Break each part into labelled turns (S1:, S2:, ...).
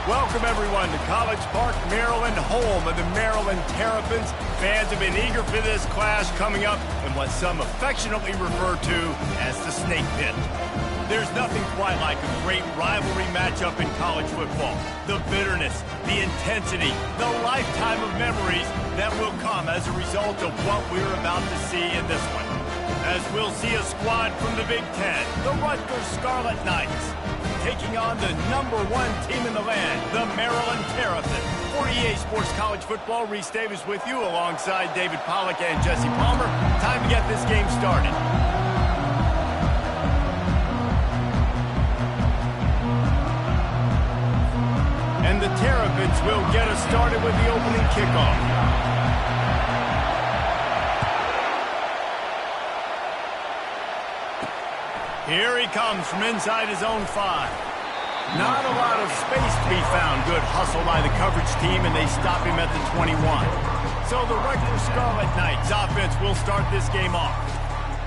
S1: Welcome, everyone, to College Park, Maryland, home of the Maryland Terrapins. Fans have been eager for this clash coming up in what some affectionately refer to as the Snake Pit. There's nothing quite like a great rivalry matchup in college football. The bitterness, the intensity, the lifetime of memories that will come as a result of what we're about to see in this one. As we'll see a squad from the Big Ten, the Rutgers Scarlet Knights, taking on the #1 team in the land, the Maryland Terrapins. For EA Sports College Football, Reese Davis with you alongside David Pollack and Jesse Palmer. Time to get this game started. And the Terrapins will get us started with the opening kickoff. Here he comes from inside his own 5. Not a lot of space to be found. Good hustle by the coverage team, and they stop him at the 21. So the Rutgers Scarlet Knights offense will start this game off.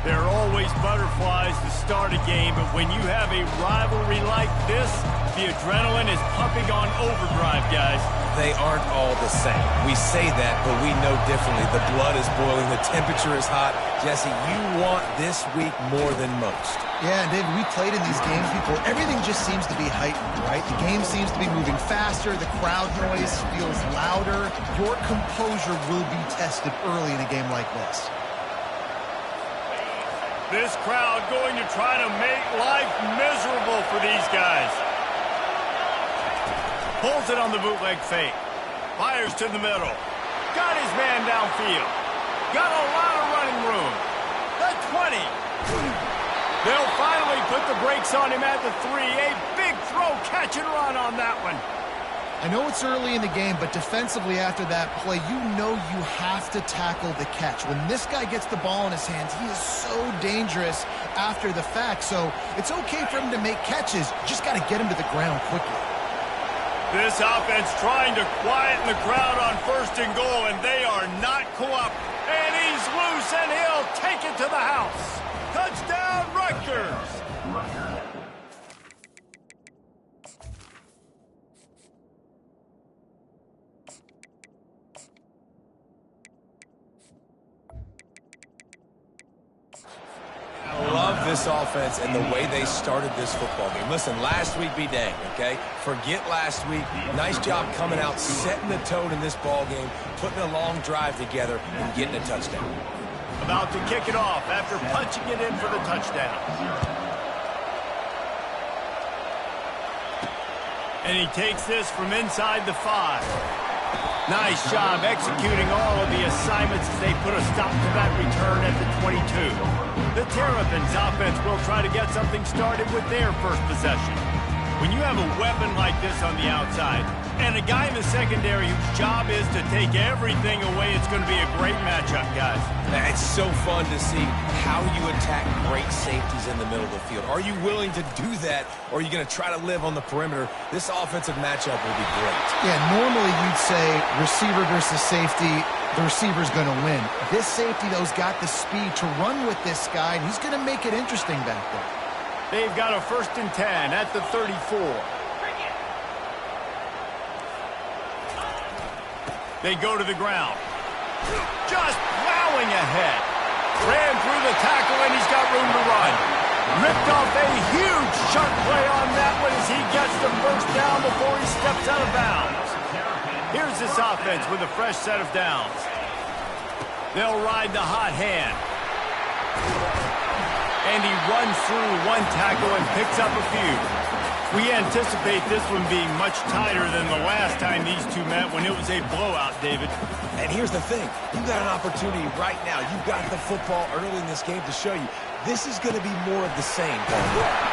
S1: There are always butterflies to start a game, but when you have a rivalry like this, the adrenaline is pumping on overdrive, guys.
S2: They aren't all the same. We say that, but we know differently. The blood is boiling. The temperature is hot. Jesse, you want this week more than most.
S3: Yeah, and David, we played in these games before. Everything just seems to be heightened, right? The game seems to be moving faster. The crowd noise feels louder. Your composure will be tested early in a game like this.
S1: This crowd going to try to make life miserable for these guys. Pulls it on the bootleg fake. Fires to the middle. Got his man downfield. Got a lot of running room. The 20. They'll finally put the brakes on him at the 3. A big throw, catch and run on that one.
S3: I know it's early in the game, but defensively after that play, you know you have to tackle the catch. When this guy gets the ball in his hands, he is so dangerous after the fact. So it's okay for him to make catches. You just got to get him to the ground quickly.
S1: This offense trying to quieten the crowd on 1st and goal, and they are not cooperating. And he's loose, and he'll take it to the house. Touchdown, Rutgers!
S2: I love this offense and the way they started this football game. Listen, last week be dang, okay? Forget last week. Nice job coming out, setting the tone in this ball game, putting a long drive together, and getting a touchdown.
S1: About to kick it off after punching it in for the touchdown. And he takes this from inside the 5. Nice job executing all of the assignments as they put a stop to that return at the 22. The Terrapins offense will try to get something started with their first possession. When you have a weapon like this on the outside, and a guy in the secondary whose job is to take everything away, it's going to be a great matchup, guys.
S2: It's so fun to see how you attack great safeties in the middle of the field. Are you willing to do that, or are you going to try to live on the perimeter? This offensive matchup will be great. Yeah,
S3: normally you'd say receiver versus safety, the receiver's going to win. This safety, though, has got the speed to run with this guy, and he's going to make it interesting back there.
S1: They've got a 1st and 10 at the 34. They go to the ground. Just plowing ahead. Ran through the tackle, and he's got room to run. Ripped off a huge sharp play on that one as he gets the 1st down before he steps out of bounds. Here's this offense with a fresh set of downs. They'll ride the hot hand. And he runs through one tackle and picks up a few. We anticipate this one being much tighter than the last time these two met when it was a blowout, David.
S2: And here's the thing. You've got an opportunity right now. You've got the football early in this game to show you this is going to be more of the same.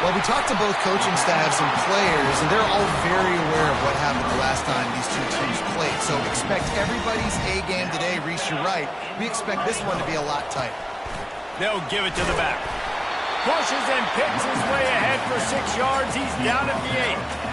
S3: Well, we talked to both coaching staffs and players, and they're all very aware of what happened the last time these two teams played. So expect everybody's A game today. Reese, you're right. We expect this one to be a lot tighter.
S1: They'll give it to the back. Pushes and picks his way ahead for 6 yards. He's down at the 8.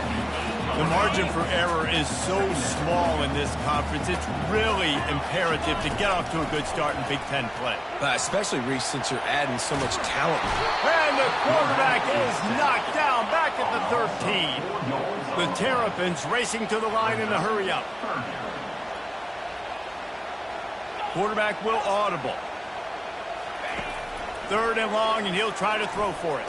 S1: The margin for error is so small in this conference. It's really imperative to get off to a good start in Big Ten play.
S2: Especially, Reese, since you're adding so much talent.
S1: And the quarterback is knocked down. Back 2nd to 13. The Terrapins racing to the line in a hurry-up. Quarterback will audible. 3rd and long, and he'll try to throw for it.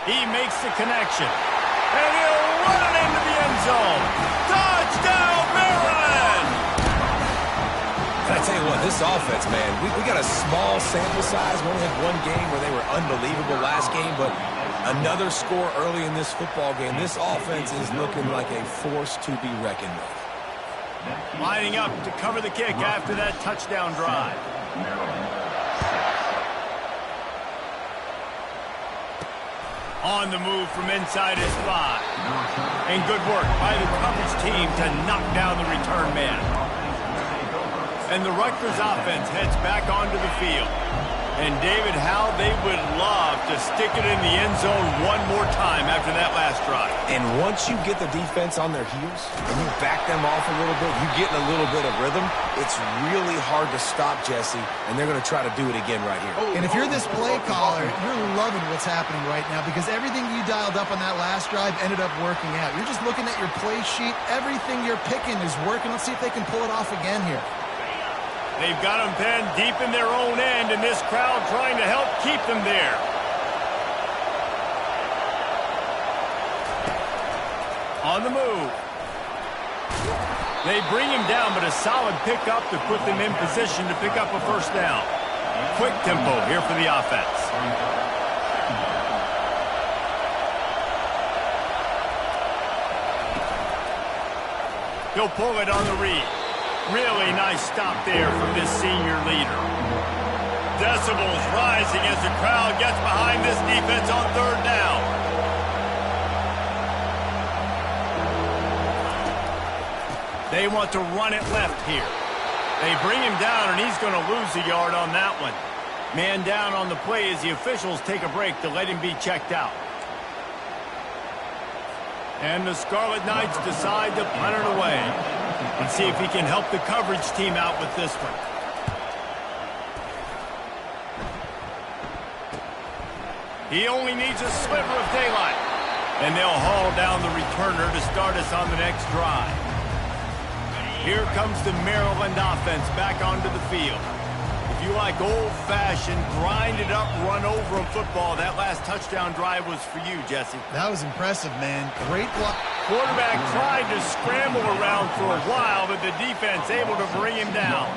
S1: He makes the connection. And he'll run it into the end zone. Touchdown, Maryland!
S2: I tell you what, this offense, man, we got a small sample size. We only had one game where they were unbelievable last game, but another score early in this football game. This offense is looking like a force to be reckoned with.
S1: Lining up to cover the kick after that touchdown drive. On the move from inside his 5. And good work by the coverage team to knock down the return man. And the Rutgers offense heads back onto the field. And David, how they would love to stick it in the end zone one more time after that last drive.
S2: And once you get the defense on their heels and you back them off a little bit, you get in a little bit of rhythm, it's really hard to stop, Jesse, and they're going to try to do it again right here.
S3: And if you're this play caller, you're loving what's happening right now because everything you dialed up on that last drive ended up working out. You're just looking at your play sheet. Everything you're picking is working. Let's see if they can pull it off again here.
S1: They've got them pinned deep in their own end, and this crowd trying to help keep them there. On the move. They bring him down, but a solid pickup to put them in position to pick up a first down. Quick tempo here for the offense. He'll pull it on the read. Really nice stop there from this senior leader. Decibels rising as the crowd gets behind this defense on 3rd down. They want to run it left here. They bring him down, and he's going to lose a yard on that one. Man down on the play as the officials take a break to let him be checked out. And the Scarlet Knights decide to punt it away. And see if he can help the coverage team out with this one. He only needs a sliver of daylight. And they'll haul down the returner to start us on the next drive. Here comes the Maryland offense back onto the field. If you like old-fashioned, grind-it-up, run-over football, that last touchdown drive was for you, Jesse.
S3: That was impressive, man. Great block.
S1: Quarterback tried to scramble around for a while, but the defense able to bring him down.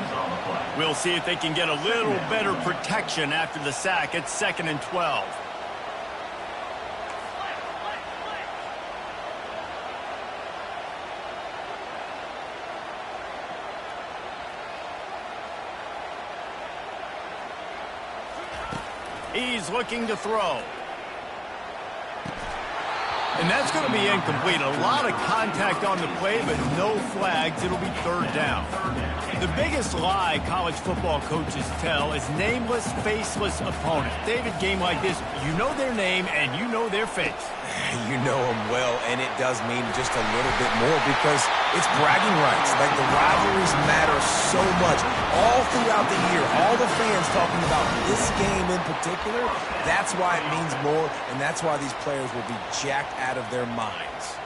S1: We'll see if they can get a little better protection after the sack. It's 2nd and 12. He's looking to throw. And that's going to be incomplete. A lot of contact on the play, but no flags. It'll be 3rd down. The biggest lie college football coaches tell is nameless, faceless opponent. David, game like this, you know their name and you know their face.
S2: You know them well, and it does mean just a little bit more because it's bragging rights. Like, the rivalries matter so much. All throughout the year, all the fans talking about this game in particular, that's why it means more, and that's why these players will be jacked out of their minds.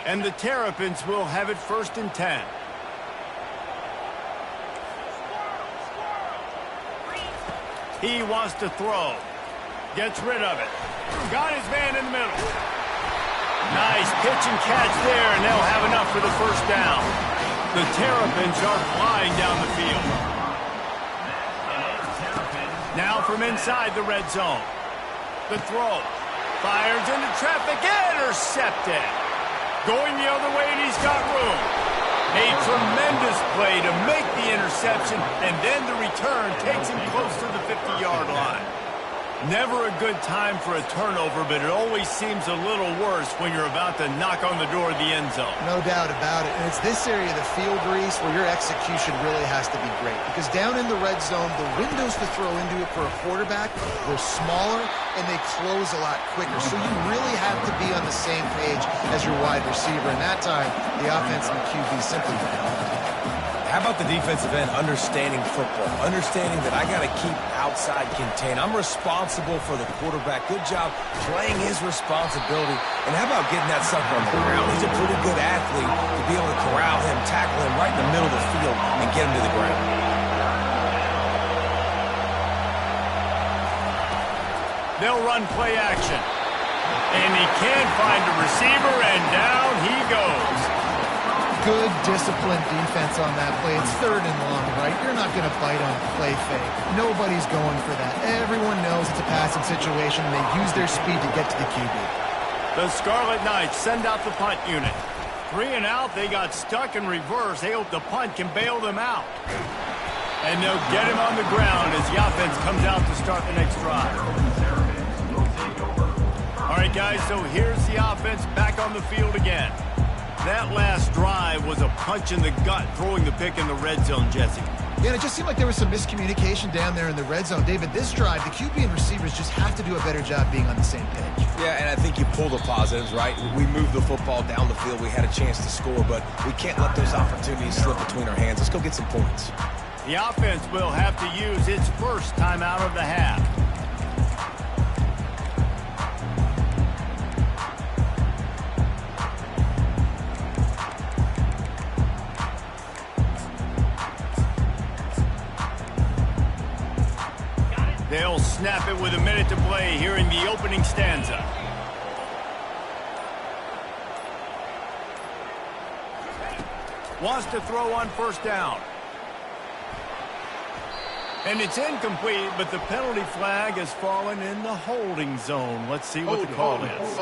S1: And the Terrapins will have it 1st and 10. He wants to throw. Gets rid of it. Got his man in the middle. Nice pitch and catch there, and they'll have enough for the first down. The Terrapins are flying down the field. Now from inside the red zone. The throw. Fires into traffic. Intercepted. Going the other way, and he's got room. A tremendous play to make the interception, and then the return takes him close to the 50-yard line. Never a good time for a turnover, but it always seems a little worse when you're about to knock on the door of the end zone.
S3: No doubt about it. And it's this area of the field, Reese, where your execution really has to be great. Because down in the red zone, the windows to throw into it for a quarterback, they're smaller and they close a lot quicker. So you really have to be on the same page as your wide receiver. And that time, the offense and the QB simply don't.
S2: How about the defensive end understanding football, understanding that I got to keep outside contained. I'm responsible for the quarterback. Good job playing his responsibility. And how about getting that sucker on the ground? He's a pretty good athlete to be able to corral him, tackle him right in the middle of the field, and get him to the ground.
S1: They'll run play action. And he can't find a receiver, and down he goes.
S3: Good, disciplined defense on that play. It's 3rd and long, right? You're not going to bite on play fake. Nobody's going for that. Everyone knows it's a passing situation, and they use their speed to get to the QB.
S1: The Scarlet Knights send out the punt unit. 3 and out, they got stuck in reverse. They hope the punt can bail them out. And they'll get him on the ground as the offense comes out to start the next drive. All right, guys, so here's the offense back on the field again. That last drive was a punch in the gut, throwing the pick in the red zone, Jesse.
S3: Yeah, and it just seemed like there was some miscommunication down there in the red zone. David, this drive, the QB and receivers just have to do a better job being on the same page.
S2: Yeah, and I think you pull the positives, right? We moved the football down the field. We had a chance to score, but we can't let those opportunities slip between our hands. Let's go get some points.
S1: The offense will have to use its first timeout of the half. They'll snap it with a minute to play here in the opening stanza. Wants to throw on first down. And it's incomplete, but the penalty flag has fallen in the holding zone. Let's see what the call is.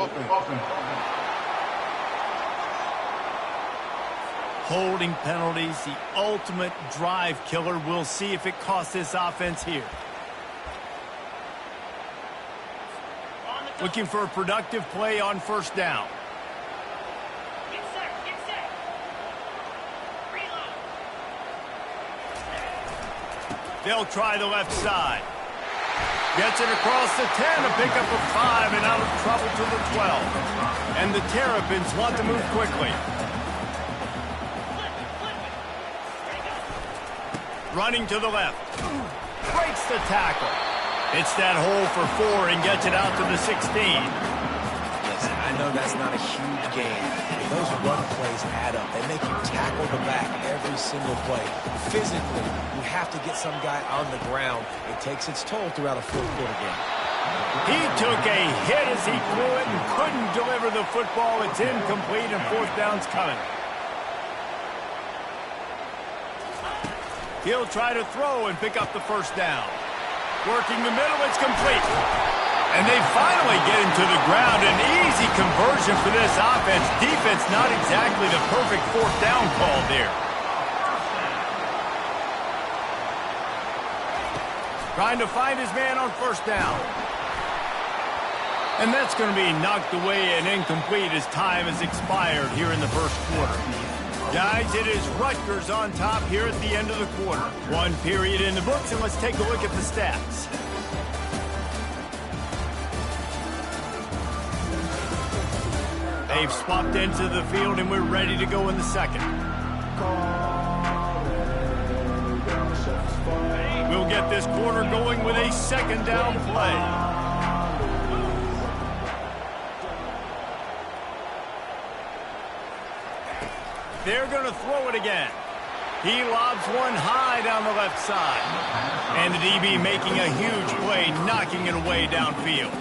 S1: Holding penalties, the ultimate drive killer. We'll see if it costs this offense here. Looking for a productive play on first down.
S4: Get set. Reload.
S1: They'll try the left side. Gets it across the 10, a pickup of 5, and out of trouble to the 12. And the Terrapins want to move quickly. Running to the left. Breaks the tackle. It's that hole for 4 and gets it out to the 16.
S2: Listen, I know that's not a huge game, but those run plays add up. They make you tackle the back every single play. Physically, you have to get some guy on the ground. It takes its toll throughout a fourth-quarter game.
S1: He took a hit as he threw it and couldn't deliver the football. It's incomplete and fourth down's coming. He'll try to throw and pick up the first down. Working the middle, it's complete. And they finally get him to the ground. An easy conversion for this offense. Defense not exactly the perfect fourth down call there. Trying to find his man on first down. And that's going to be knocked away and incomplete as time has expired here in the first quarter. Guys, it is Rutgers on top here at the end of the quarter. 1 period in the books, and let's take a look at the stats. They've swapped into the field, and we're ready to go in the second. We'll get this quarter going with a second down play. They're going to throw it again. He lobs one high down the left side. And the DB making a huge play, knocking it away downfield.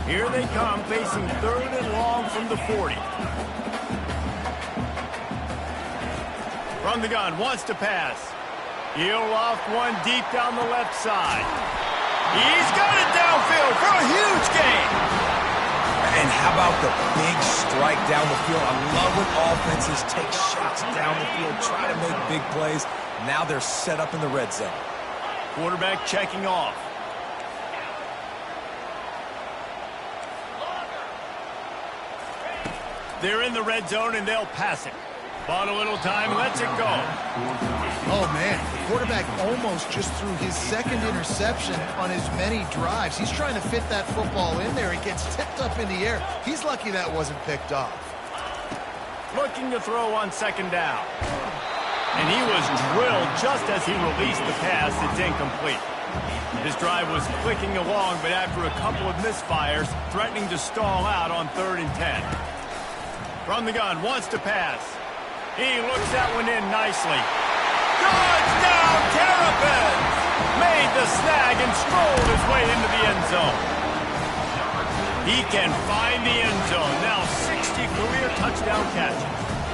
S1: Here they come, facing 3rd and long from the 40. From the gun, wants to pass. He'll loft one deep down the left side. He's got it downfield for a huge gain.
S2: And how about the big strike down the field? I love when offenses take shots down the field, try to make big plays. Now they're set up in the red zone.
S1: Quarterback checking off. They're in the red zone, and they'll pass it. Bought a little time, lets it go.
S3: Oh, man, the quarterback almost just threw his second interception on as many drives. He's trying to fit that football in there. It gets tipped up in the air. He's lucky that wasn't picked off.
S1: Looking to throw on second down. And he was drilled just as he released the pass. It's incomplete. His drive was clicking along, but after a couple of misfires, threatening to stall out on 3rd and 10. From the gun, wants to pass. He looks that one in nicely. Touchdown, Terrapins! Made the snag and strolled his way into the end zone. He can find the end zone. Now 60 career touchdown catches.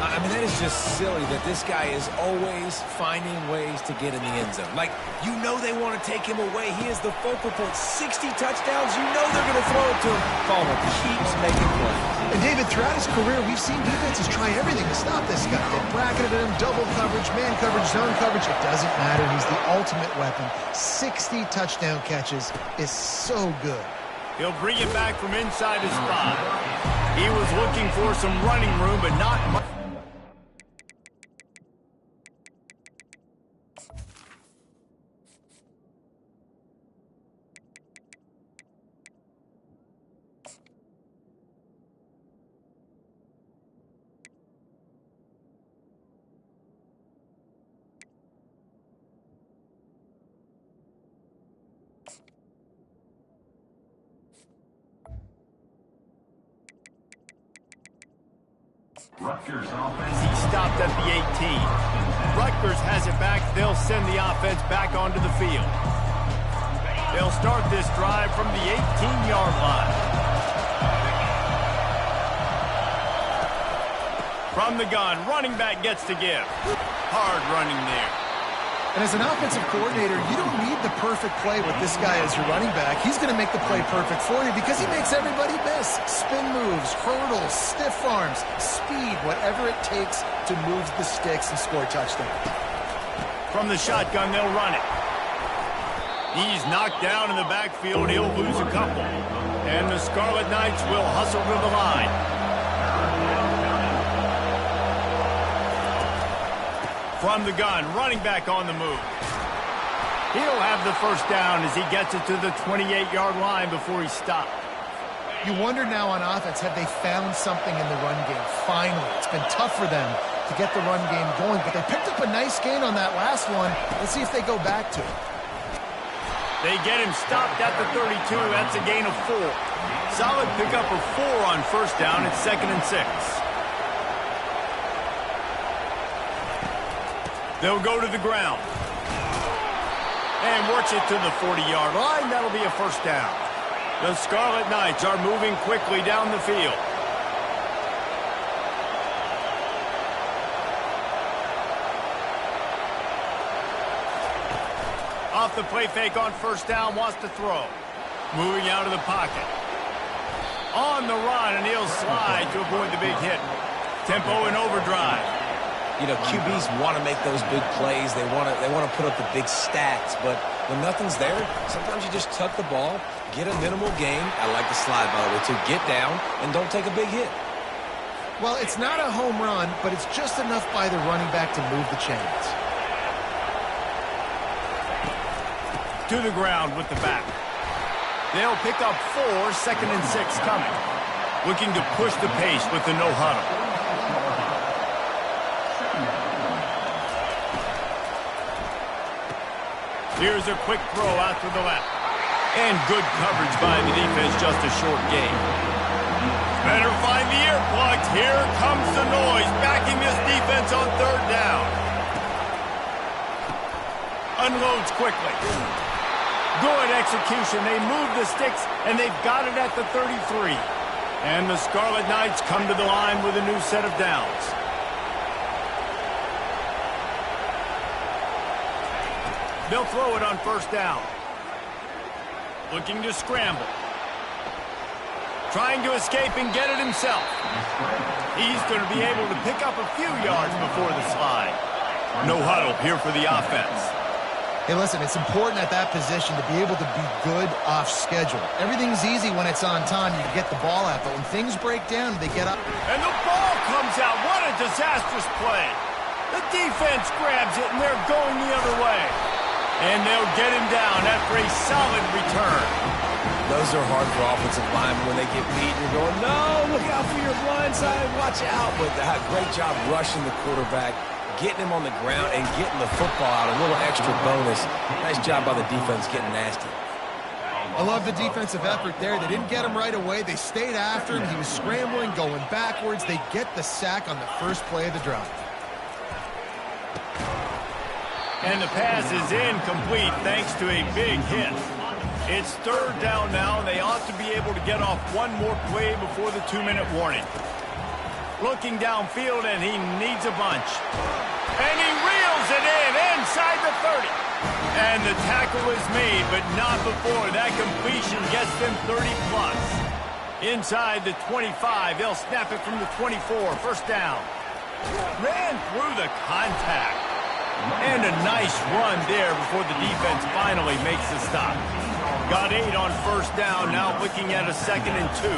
S2: I mean, that is just silly that this guy is always finding ways to get in the end zone. Like, you know they want to take him away. He is the focal point. 60 touchdowns, you know they're going to throw it to him. Palmer keeps making plays.
S3: And David, throughout his career, we've seen defenses try everything to stop this guy. They bracketed him, double coverage, man coverage, zone coverage. It doesn't matter. He's the ultimate weapon. 60 touchdown catches is so good.
S1: He'll bring it back from inside his spot. He was looking for some running room, but not much.
S5: Rutgers offense.
S1: He stopped at the 18. Rutgers has it back. They'll send the offense back onto the field. They'll start this drive from the 18-yard line. From the gun, running back gets to give. Hard running there.
S3: And as an offensive coordinator, you don't need the perfect play with this guy as your running back. He's going to make the play perfect for you because he makes everybody miss. Spin moves, hurdles, stiff arms, speed, whatever it takes to move the sticks and score a touchdown.
S1: From the shotgun, they'll run it. He's knocked down in the backfield. He'll lose a couple. And the Scarlet Knights will hustle to the line. From the gun, running back on the move. He'll have the first down as he gets it to the 28-yard line before he stopped.
S3: You wonder now on offense, have they found something in the run game? Finally, it's been tough for them to get the run game going, but they picked up a nice gain on that last one. Let's see if they go back to it.
S1: They get him stopped at the 32. That's a gain of 4. Solid pickup of 4 on first down. It's 2nd and 6. They'll go to the ground. And works it to the 40-yard line. That'll be a first down. The Scarlet Knights are moving quickly down the field. Off the play fake on first down, wants to throw. Moving out of the pocket. On the run, and he'll slide to avoid the big hit. Tempo and overdrive.
S2: You know, QBs want to make those big plays. They want to put up the big stats. But when nothing's there, sometimes you just tuck the ball, get a minimal gain. I like the slide, by the way, too. Get down and don't take a big hit.
S3: Well, it's not a home run, but it's just enough by the running back to move the chains.
S1: To the ground with the back. They'll pick up 4, 2nd and 6 coming. Looking to push the pace with the no huddle. Here's a quick throw out to the left. And good coverage by the defense, just a short gain. Better find the earplugs. Here comes the noise, backing this defense on 3rd down. Unloads quickly. Good execution. They move the sticks, and they've got it at the 33. And the Scarlet Knights come to the line with a new set of downs. They'll throw it on first down. Looking to scramble. Trying to escape and get it himself. He's going to be able to pick up a few yards before the slide. No huddle here for the offense.
S3: Hey, listen, it's important at that position to be able to be good off schedule. Everything's easy when it's on time. You get the ball out, but when things break down, they get up.
S1: And the ball comes out. What a disastrous play. The defense grabs it, and they're going the other way. And they'll get him down after a solid return.
S2: Those are hard for offensive linemen when they get beat. You're going, no, look out for your blind side, watch out. But great job rushing the quarterback. getting him on the ground and getting the football out. A little extra bonus. Nice job by the defense getting nasty.
S3: I love the defensive effort there. They didn't get him right away. They stayed after him. He was scrambling, going backwards. They get the sack on the first play of the drive.
S1: And the pass is incomplete thanks to a big hit. It's third down now, and they ought to be able to get off one more play before the 2-minute warning. Looking downfield, and he needs a bunch. And he reels it in inside the 30. And the tackle is made, but not before that completion gets them 30-plus. Inside the 25, they'll snap it from the 24, first down. Ran through the contact. And a nice run there before the defense finally makes the stop. Got 8 on first down, now looking at a 2nd and 2.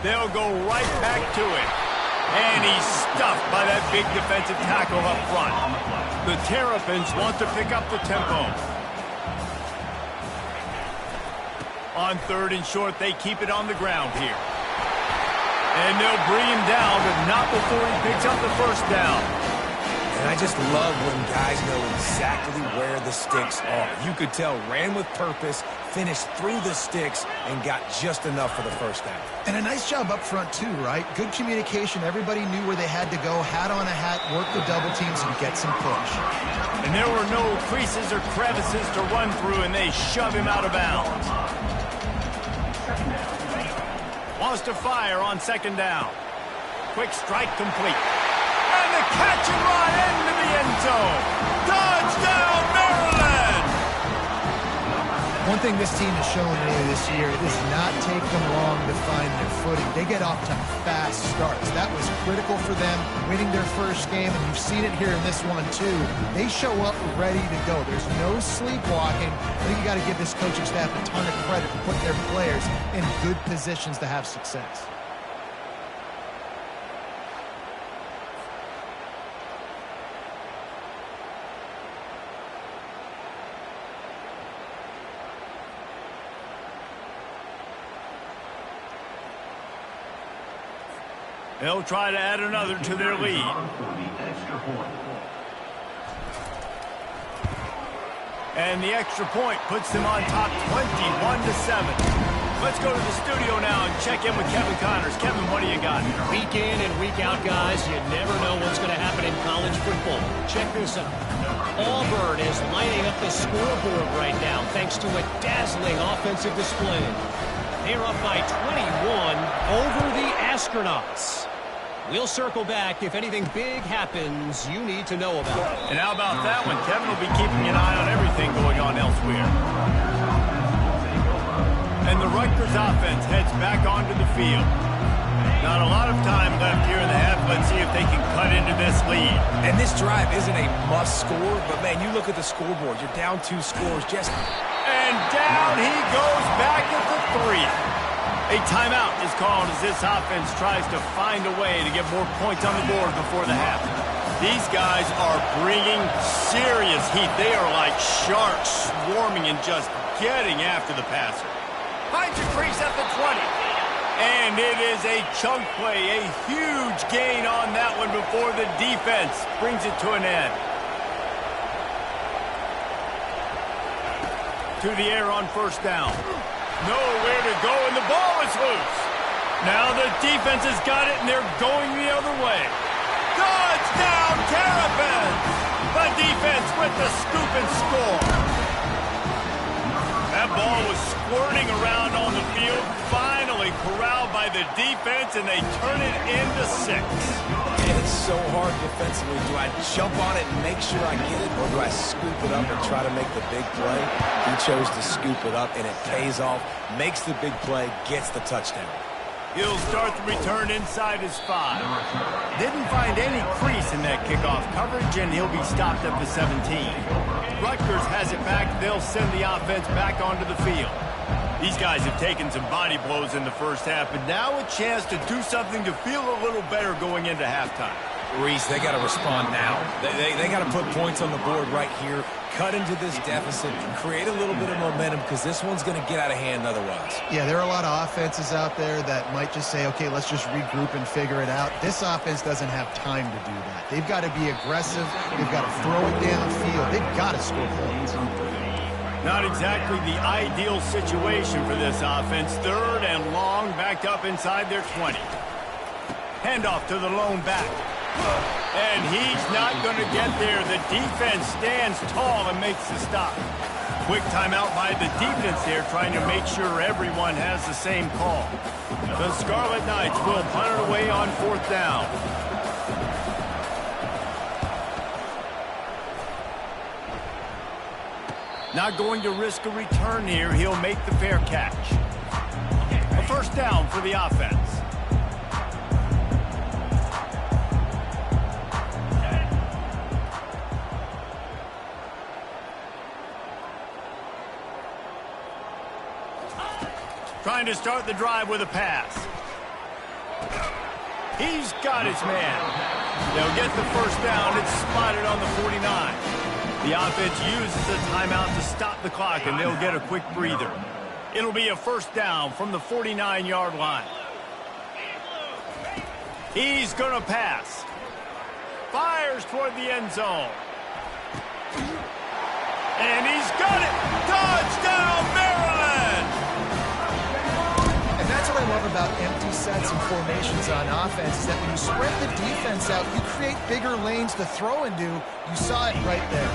S1: They'll go right back to it. And he's stuffed by that big defensive tackle up front. The Terrapins want to pick up the tempo. On 3rd and short, they keep it on the ground here. And they'll bring him down, but not before he picks up the first down.
S2: And I just love when guys know exactly where the sticks are. You could tell, ran with purpose, finished through the sticks, and got just enough for the first down.
S3: And a nice job up front, too, right? Good communication. Everybody knew where they had to go. Hat on a hat, work the double teams, and get some push.
S1: And there were no creases or crevices to run through, and they shove him out of bounds. Wants to fire on 2nd down. Quick strike complete. And the catch and run into the end zone. Touchdown, Maryland!
S3: One thing this team has shown earlier this year, it does not take them long to find their footing. They get off to fast starts. That was critical for them, winning their first game, and you've seen it here in this one, too. They show up ready to go. There's no sleepwalking. I think you got to give this coaching staff a ton of credit for putting their players in good positions to have success.
S1: They'll try to add another to their lead. And the extra point puts them on top 21-7. Let's go to the studio now and check in with Kevin Connors. Kevin, what do you got?
S6: Week in and week out, guys, you never know what's going to happen in college football. Check this out. Auburn is lighting up the scoreboard right now thanks to a dazzling offensive display. They're up by 21 over the Astronauts. We'll circle back if anything big happens you need to know about.
S1: And how about that one? Kevin will be keeping an eye on everything going on elsewhere. And the Rutgers offense heads back onto the field. Not a lot of time left here in the half. Let's see if they can cut into this lead.
S2: And this drive isn't a must score, but man, you look at the scoreboard. You're down 2 scores.
S1: And down he goes back at the 3. A timeout is called as this offense tries to find a way to get more points on the board before the half. These guys are bringing serious heat. They are like sharks swarming and just getting after the passer. Finds a crease at the 20. And it is a chunk play, a huge gain on that one before the defense brings it to an end. To the air on first down. Nowhere to go, and the ball is loose. Now the defense has got it, and they're going the other way. Touchdown, Terrapins! The defense with the scoop and score. That ball was squirting around on the field, finally corralled by the defense, and they turn it into 6.
S2: And it's so hard defensively. Do I jump on it and make sure I get it, or do I scoop it up and try to make the big play? He chose to scoop it up, and it pays off, makes the big play, gets the touchdown.
S1: He'll start the return inside his 5. Didn't find any crease in that kickoff coverage, and he'll be stopped at the 17. Rutgers has it back. They'll send the offense back onto the field. These guys have taken some body blows in the first half, but now a chance to do something to feel a little better going into halftime.
S2: Reese, they got to respond now. They got to put points on the board right here, cut into this deficit, create a little bit of momentum because this one's going to get out of hand otherwise.
S3: Yeah, there are a lot of offenses out there that might just say, okay, let's just regroup and figure it out. This offense doesn't have time to do that. They've got to be aggressive. They've got to throw it downfield. They've got to score points.
S1: Not exactly the ideal situation for this offense. 3rd and long, backed up inside their 20. Handoff to the lone back. And he's not going to get there. The defense stands tall and makes the stop. Quick timeout by the defense there, trying to make sure everyone has the same call. The Scarlet Knights will punt it away on 4th down. Not going to risk a return here. He'll make the fair catch. A 1st down for the offense. Trying to start the drive with a pass. He's got his man. They'll get the 1st down. It's spotted on the 49. The offense uses a timeout to stop the clock, and they'll get a quick breather. It'll be a 1st down from the 49-yard line. He's going to pass. Fires toward the end zone. And he's got it. Touchdown, Maryland!
S3: And that's what I love about empty sets and formations on offense, is that when you spread the defense out, you create bigger lanes to throw into. You saw it right there.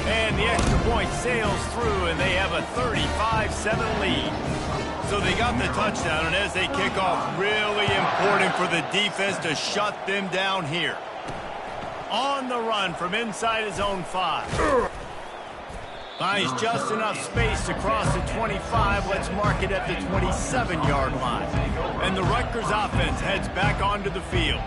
S1: And the extra point sails through, and they have a 35-7 lead. So they got the touchdown, and as they kick off, really important for the defense to shut them down here. On the run from inside his own 5. Finds just enough space to cross the 25. Let's mark it at the 27-yard line. And the Rutgers offense heads back onto the field.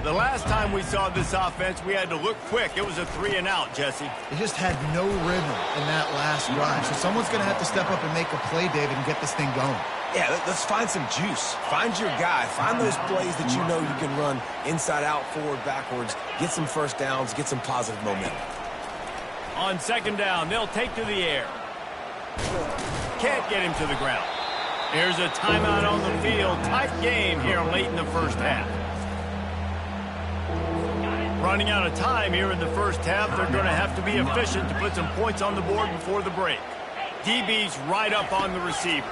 S1: The last time we saw this offense, we had to look quick. It was a 3-and-out, Jesse.
S3: They just had no rhythm in that last drive. So someone's going to have to step up and make a play, David, and get this thing going.
S2: Yeah, let's find some juice. Find your guy. Find those plays that you know you can run inside out, forward, backwards. Get some 1st downs. Get some positive momentum.
S1: On 2nd down, they'll take to the air. Can't get him to the ground. Here's a timeout on the field. Tight game here late in the 1st half. Running out of time here in the 1st half. They're going to have to be efficient to put some points on the board before the break. DB's right up on the receivers.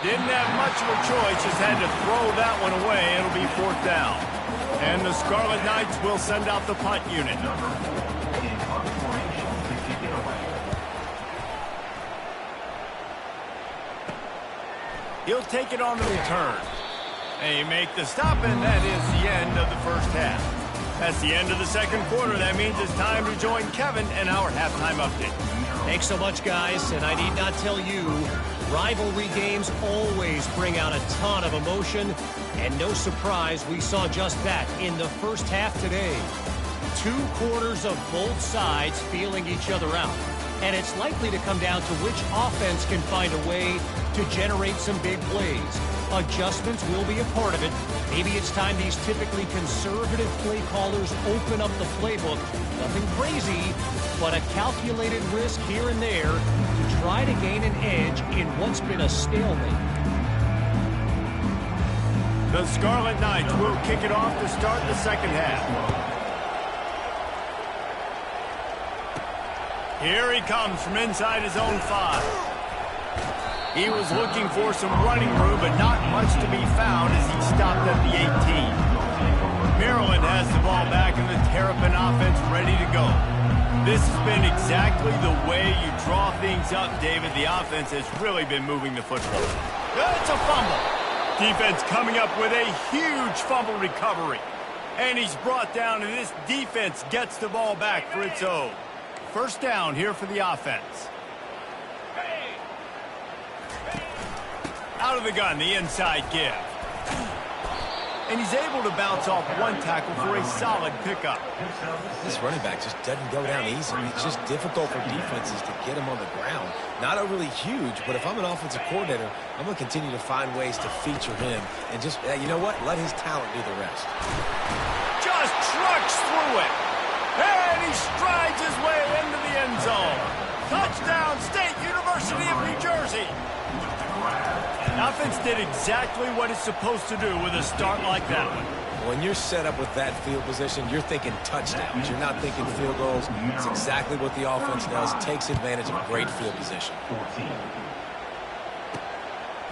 S1: Didn't have much of a choice, just had to throw that one away. It'll be 4th down. And the Scarlet Knights will send out the punt unit. He'll take it on the return. They make the stop, and that is the end of the 1st half. That's the end of the 2nd quarter. That means it's time to join Kevin and our halftime update.
S6: Thanks so much, guys, and I need not tell you, rivalry games always bring out a ton of emotion, and no surprise, we saw just that in the 1st half today. 2 quarters of both sides feeling each other out, and it's likely to come down to which offense can find a way to generate some big plays. Adjustments will be a part of it. Maybe it's time these typically conservative play callers open up the playbook. Nothing crazy, but a calculated risk here and there to try to gain an edge in what's been a stalemate.
S1: The Scarlet Knights will kick it off to start the 2nd half. Here he comes from inside his own 5. He was looking for some running room, but not much to be found as he stopped at the 18. Maryland has the ball back and the Terrapin offense ready to go. This has been exactly the way you draw things up, David. The offense has really been moving the football. It's a fumble. Defense coming up with a huge fumble recovery. And he's brought down, and this defense gets the ball back for its own. 1st down here for the offense. Out of the gun, the inside give. and he's able to bounce off one tackle for a solid pickup.
S2: This running back just doesn't go down easy. It's just difficult for defenses to get him on the ground. Not overly huge, but if I'm an offensive coordinator, I'm going to continue to find ways to feature him and just, you know what, let his talent do the rest.
S1: Just trucks through it. And he strides his way into the end zone. Touchdown, State University of New Jersey. Offense did exactly what it's supposed to do with a start like that one.
S2: When you're set up with that field position, you're thinking touchdowns. You're not thinking field goals. It's exactly what the offense does. Takes advantage of a great field position.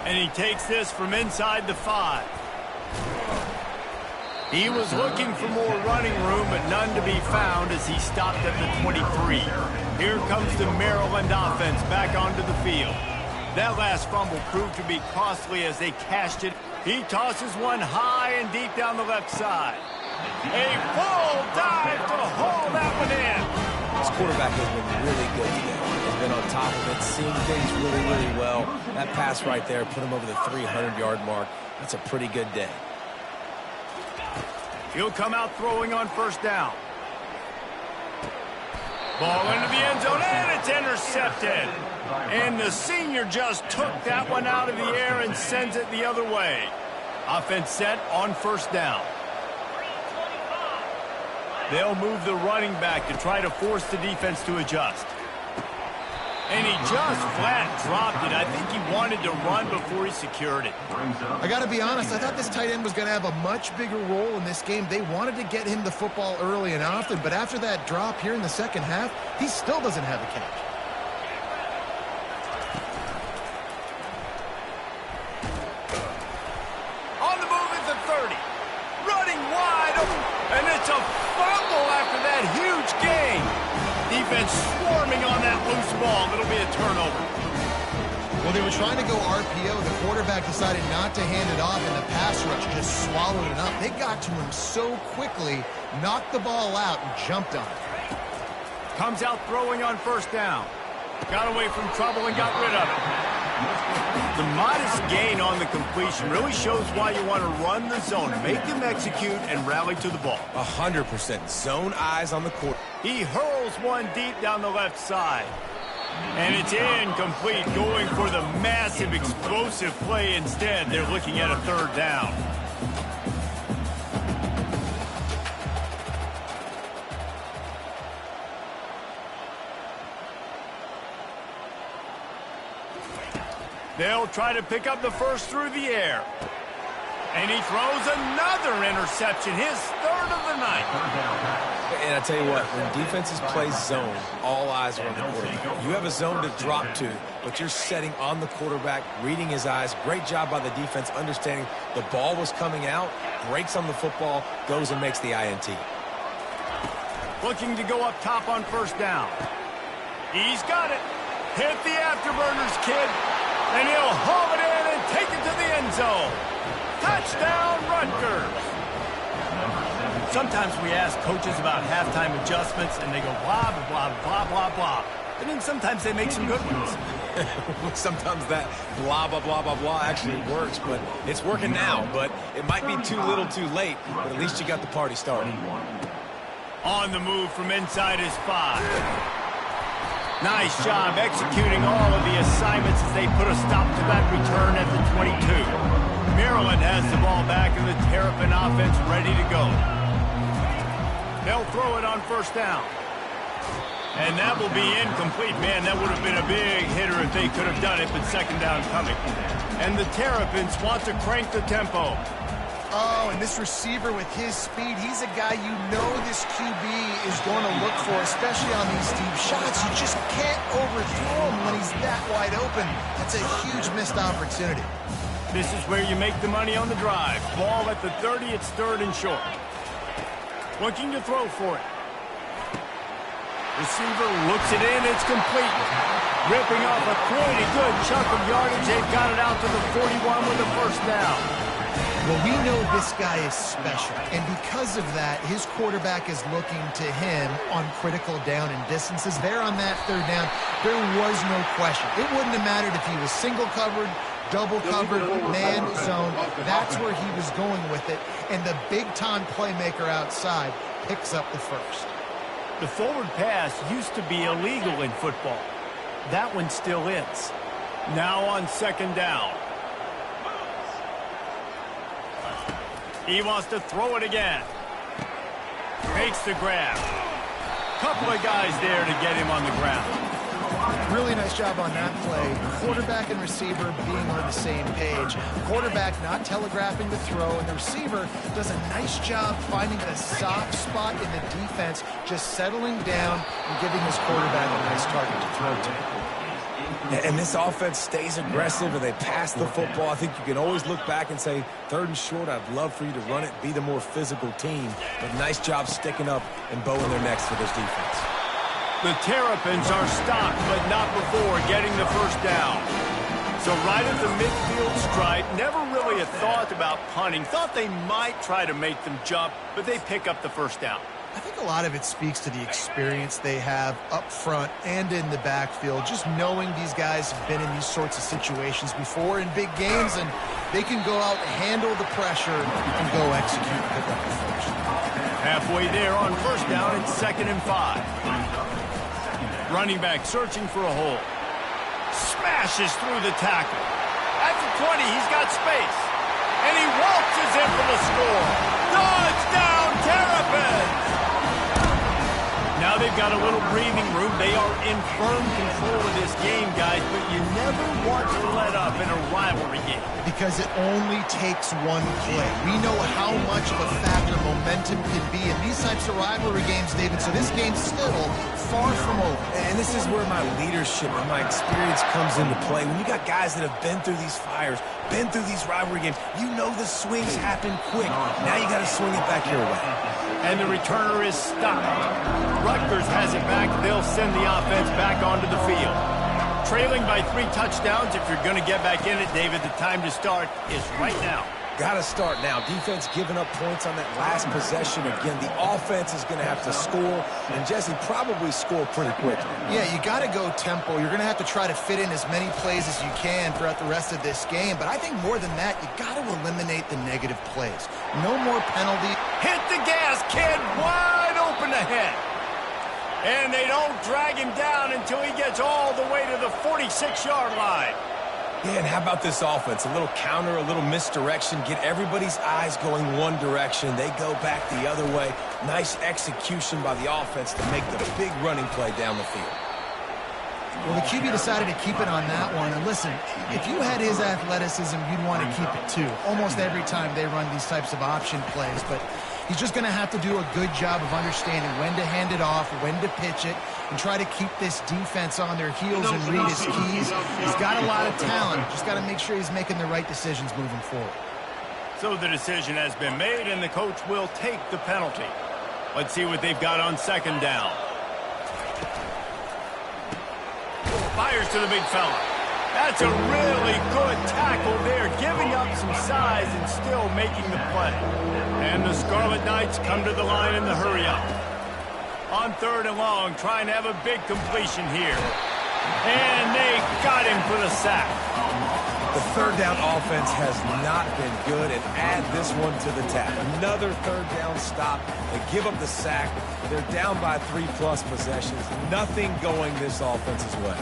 S1: And he takes this from inside the 5. He was looking for more running room, but none to be found as he stopped at the 23. Here comes the Maryland offense back onto the field. That last fumble proved to be costly as they cashed it. He tosses one high and deep down the left side. A full dive to haul that one in.
S2: This quarterback has been really good today. He's been on top of it, seeing things really, really well. That pass right there put him over the 300-yard mark. That's a pretty good day.
S1: He'll come out throwing on first down. Ball into the end zone, and it's intercepted. And the senior just took that one out of the air and sends it the other way. Offense set on first down. They'll move the running back to try to force the defense to adjust. And he just flat dropped it. I think he wanted to run before he secured it.
S3: I got to be honest, I thought this tight end was going to have a much bigger role in this game. They wanted to get him the football early and often, but after that drop here in the second half, he still doesn't have a catch.
S1: On the move at the 30. Running wide open. And it's a fumble after that huge gain. Defense swarming on that loose ball. It'll be a turnover.
S3: Well, they were trying to go RPO. The quarterback decided not to hand it off, and the pass rush just swallowed it up. They got to him so quickly, knocked the ball out, and jumped on it.
S1: Comes out throwing on first down. Got away from trouble and got rid of it. The modest gain on the completion really shows why you want to run the zone. Make them execute and rally to the ball.
S2: 100% zone eyes on the court.
S1: He hurls one deep down the left side. And it's incomplete, going for the massive explosive play instead. They're looking at a third down. They'll try to pick up the first through the air. And he throws another interception, his third of the night.
S2: And I tell you what, when defenses play zone, all eyes are on the quarterback. You have a zone to drop to, but you're setting on the quarterback, reading his eyes. Great job by the defense, understanding the ball was coming out, breaks on the football, goes and makes the INT.
S1: Looking to go up top on first down. He's got it. Hit the afterburners, kid. And he'll haul it in and take it to the end zone. Touchdown, Rutgers. Sometimes we ask coaches about halftime adjustments, and they go blah, blah, blah, blah, blah. And then sometimes they make some good ones.
S2: Sometimes that blah, blah, blah, blah, blah actually works, but it's working now. But it might be too little too late, but at least you got the party started.
S1: On the move from inside his 5. Nice job executing all of the assignments as they put a stop to that return at the 22. Maryland has the ball back and the Terrapin offense ready to go. They'll throw it on first down. And that will be incomplete. Man, that would have been a big hitter if they could have done it, but second down coming. And the Terrapins want to crank the tempo.
S3: Oh, and this receiver with his speed, he's a guy you know this QB is going to look for, especially on these deep shots. You just can't overthrow him when he's that wide open. That's a huge missed opportunity.
S1: This is where you make the money on the drive. Ball at the 30, it's third and short. Looking to throw for it. Receiver looks it in, it's complete. Ripping off a pretty good chunk of yardage. They've got it out to the 41 with the first down.
S3: Well, we know this guy is special, and because of that, his quarterback is looking to him on critical down and distances. There on that third down, there was no question. It wouldn't have mattered if he was single covered, double covered, man zone. That's where he was going with it. And the big-time playmaker outside picks up the first.
S1: The forward pass used to be illegal in football. That one still is. Now on second down. He wants to throw it again. Makes the grab. Couple of guys there to get him on the ground.
S3: Really nice job on that play. Quarterback and receiver being on the same page. Quarterback not telegraphing the throw, and the receiver does a nice job finding a soft spot in the defense, just settling down and giving his quarterback a nice target to throw to.
S2: And this offense stays aggressive, and they pass the football. I think you can always look back and say, 3rd and short, I'd love for you to run it, be the more physical team. But nice job sticking up and bowing their necks for this defense.
S1: The Terrapins are stopped, but not before getting the first down. So right at the midfield stripe, never really a thought about punting. Thought they might try to make them jump, but they pick up the first down.
S3: I think a lot of it speaks to the experience they have up front and in the backfield. Just knowing these guys have been in these sorts of situations before in big games, and they can go out and handle the pressure and go execute and pick up the first.
S1: Halfway there on first down, it's 2nd and 5. Running back searching for a hole. Smashes through the tackle. At the 20, he's got space. And he waltzes in for the score. Touchdown, Terrapins! Now they've got a little breathing room. They are in firm control of this game, guys, but you never want to let up in a rivalry game.
S3: Because it only takes one play. We know how much of a factor momentum can be in these types of rivalry games, David, so this game's still far from over.
S2: And this is where my leadership and my experience comes into play. When you got guys that have been through these fires, been through these rivalry games, you know the swings happen quick. Now you got to swing it back your way.
S1: And the returner is stopped. Rutgers has it back. They'll send the offense back onto the field. Trailing by 3 touchdowns. If you're going to get back in it, David, the time to start is right now.
S2: Got to start now. Defense giving up points on that last possession. Again, the offense is going to have to score, and Jesse probably score pretty quickly.
S3: Yeah, you got to go tempo. You're going to have to try to fit in as many plays as you can throughout the rest of this game. But I think more than that, you got to eliminate the negative plays. No more penalty.
S1: Hit the gas, kid. Wide open ahead. And they don't drag him down until he gets all the way to the 46-yard line.
S2: Yeah, and how about this offense? A little counter, a little misdirection, get everybody's eyes going one direction. They go back the other way. Nice execution by the offense to make the big running play down the field.
S3: Well, the QB decided to keep it on that one. And listen, if you had his athleticism, you'd want to keep it too. Almost every time they run these types of option plays. But he's just going to have to do a good job of understanding when to hand it off, when to pitch it, and try to keep this defense on their heels and read his keys. He's got a lot of talent. Just got to make sure he's making the right decisions moving forward.
S1: So the decision has been made, and the coach will take the penalty. Let's see what they've got on second down. Fires to the big fella. That's a really good tackle there, giving up some size and still making the play. And the Scarlet Knights come to the line in the hurry-up. On 3rd and long, trying to have a big completion here. And they got him for the sack.
S2: The 3rd down offense has not been good, and add this one to the tab. Another 3rd down stop. They give up the sack. They're down by 3+ possessions. Nothing going this offense's way.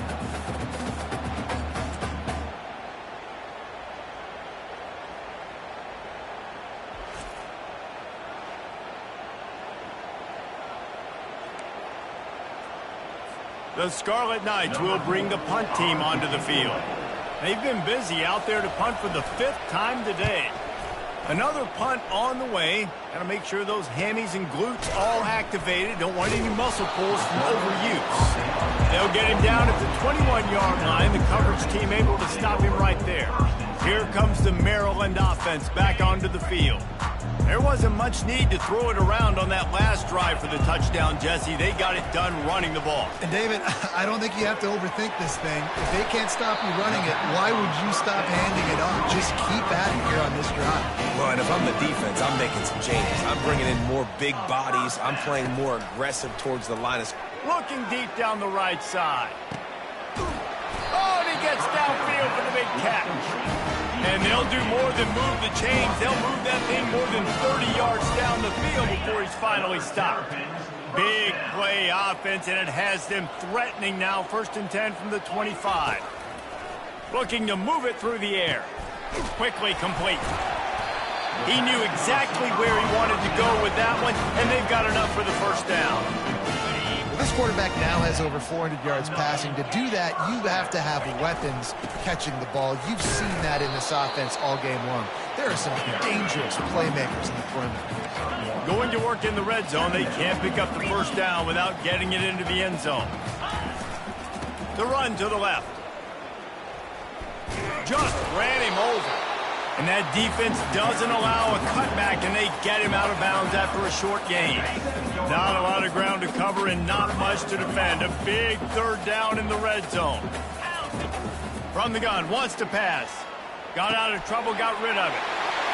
S1: The Scarlet Knights will bring the punt team onto the field. They've been busy out there to punt for the 5th time today. Another punt on the way. Got to make sure those hammies and glutes all activated. Don't want any muscle pulls from overuse. They'll get him down at the 21-yard line. The coverage team able to stop him right there. Here comes the Maryland offense back onto the field. There wasn't much need to throw it around on that last drive for the touchdown, Jesse. They got it done running the ball.
S3: And David, I don't think you have to overthink this thing. If they can't stop you running it, why would you stop handing it off? Just keep at it here on this drive.
S2: Well, and if I'm the defense, I'm making some changes. I'm bringing in more big bodies. I'm playing more aggressive towards the line.
S1: Looking deep down the right side. Oh, and he gets downfield for the big catch. And they'll do more than move the chains. They'll move that thing more than 30 yards down the field before he's finally stopped. Big play offense, and it has them threatening now. 1st and 10 from the 25. Looking to move it through the air. Quickly complete. He knew exactly where he wanted to go with that one, and they've got enough for the 1st down.
S3: This quarterback now has over 400 yards passing. To do that, you have to have weapons catching the ball. You've seen that in this offense all game long. There are some dangerous playmakers in the perimeter.
S1: Going to work in the red zone, they can't pick up the 1st down without getting it into the end zone. The run to the left. Just ran him over. And that defense doesn't allow a cutback, and they get him out of bounds after a short gain. Not a lot of ground to cover and not much to defend. A big 3rd down in the red zone. From the gun, wants to pass. Got out of trouble, got rid of it.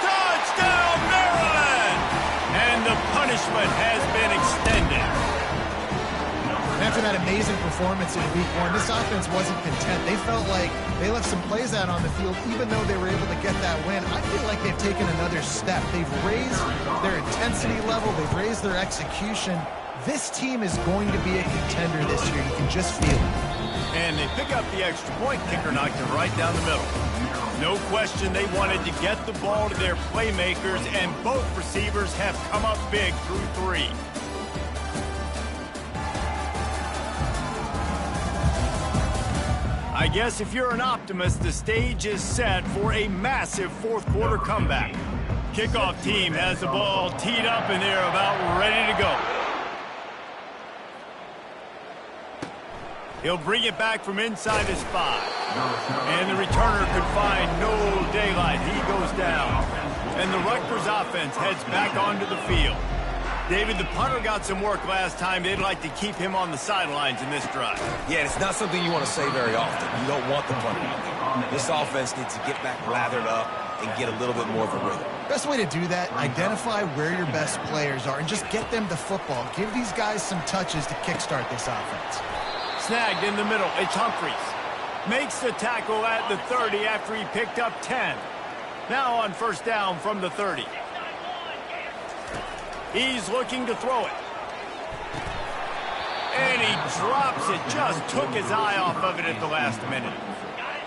S1: Touchdown, Maryland! And the punishment has been extended.
S3: After that amazing performance in Week 1, this offense wasn't content. They felt like they left some plays out on the field, even though they were able to get that win. I feel like they've taken another step. They've raised their intensity level. They've raised their execution. This team is going to be a contender this year. You can just feel it.
S1: And they pick up the extra point. Kicker knocked it right down the middle. No question they wanted to get the ball to their playmakers, and both receivers have come up big through 3. I guess if you're an optimist, the stage is set for a massive 4th quarter comeback. Kickoff team has the ball teed up, and they're about ready to go. He'll bring it back from inside his 5. And the returner could find no daylight. He goes down. And the Rutgers offense heads back onto the field. David, the punter got some work last time. They'd like to keep him on the sidelines in this drive.
S2: Yeah, it's not something you want to say very often. You don't want the punter out there. This offense needs to get back lathered up and get a little bit more of a rhythm.
S3: Best way to do that, identify where your best players are and just get them the football. Give these guys some touches to kickstart this offense.
S1: Snagged in the middle. It's Humphries. Makes the tackle at the 30 after he picked up 10. Now on 1st down from the 30. He's looking to throw it. And he drops it. Just took his eye off of it at the last minute.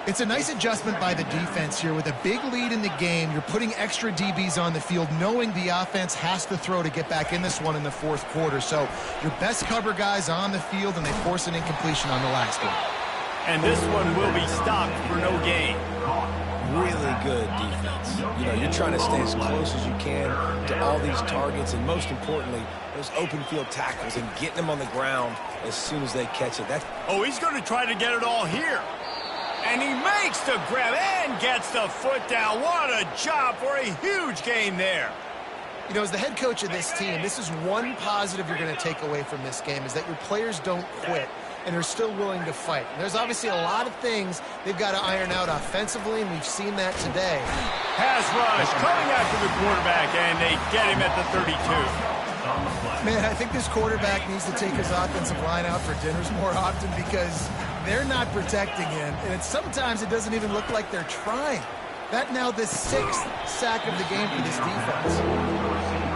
S3: It's a nice adjustment by the defense here. With a big lead in the game, you're putting extra DBs on the field, knowing the offense has to throw to get back in this one in the 4th quarter. So your best cover guys on the field, and they force an incompletion on the last one.
S1: And this one will be stopped for no gain.
S2: Really good defense. You know, you're trying to stay as close as you can to all these targets, and most importantly, those open field tackles and getting them on the ground as soon as they catch it.
S1: Oh, he's going to try to get it all here. And he makes the grab and gets the foot down. What a job for a huge gain there.
S3: You know, as the head coach of this team, this is one positive you're going to take away from this game, is that your players don't quit and are still willing to fight. And there's obviously a lot of things they've got to iron out offensively, and we've seen that today.
S1: Pass rush coming after the quarterback, and they get him at the 32.
S3: Man, I think this quarterback needs to take his offensive line out for dinners more often, because they're not protecting him, and sometimes it doesn't even look like they're trying. That now the 6th sack of the game for this defense.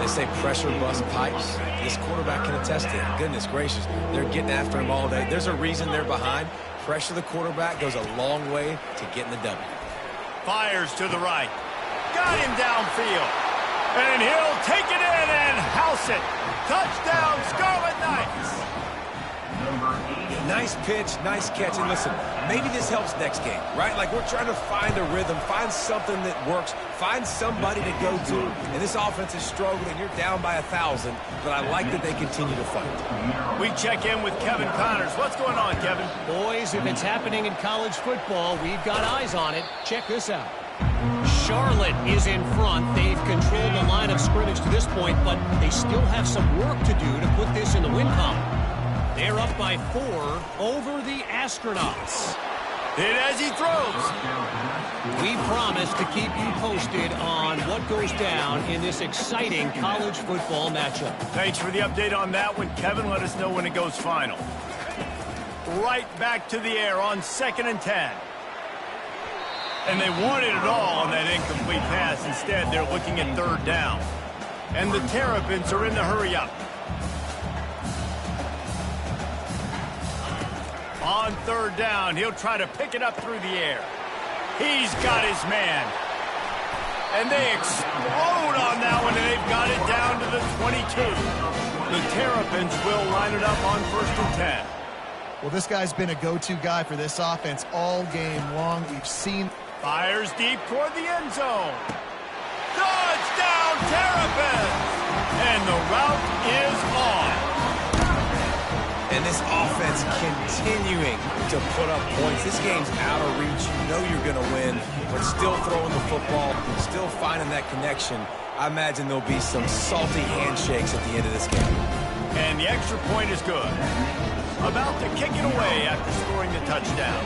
S2: They say pressure bust pipes. This quarterback can attest to it. Goodness gracious, they're getting after him all day. There's a reason they're behind. Pressure the quarterback goes a long way to getting the W.
S1: Fires to the right. Got him downfield. And he'll take it in and house it. Touchdown, Scarlet Knights.
S2: Nice pitch, nice catch. And listen, maybe this helps next game, right? Like, we're trying to find a rhythm, find something that works, find somebody to go to. And this offense is struggling. You're down by 1,000, but I like that they continue to fight.
S1: We check in with Kevin Connors. What's going on, Kevin?
S6: Boys, if it's happening in college football, we've got eyes on it. Check this out. Charlotte is in front. They've controlled the line of scrimmage to this point, but they still have some work to do to put this in the win column. They're up by 4 over the Astronauts.
S1: Hit as he throws.
S6: We promise to keep you posted on what goes down in this exciting college football matchup.
S1: Thanks for the update on that one, Kevin. Let us know when it goes final. Right back to the air on 2nd and 10. And they wanted it all on that incomplete pass. Instead, they're looking at third down. And the Terrapins are in the hurry up. On third down, he'll try to pick it up through the air. He's got his man. And they explode on that one, and they've got it down to the 22. The Terrapins will line it up on 1st and 10.
S3: Well, this guy's been a go-to guy for this offense all game long. We've seen...
S1: Fires deep toward the end zone. Touchdown, Terrapins! And the route is on.
S2: And this offense continuing to put up points. This game's out of reach. You know you're going to win, but still throwing the football, still finding that connection. I imagine there'll be some salty handshakes at the end of this game.
S1: And the extra point is good. About to kick it away after scoring the touchdown.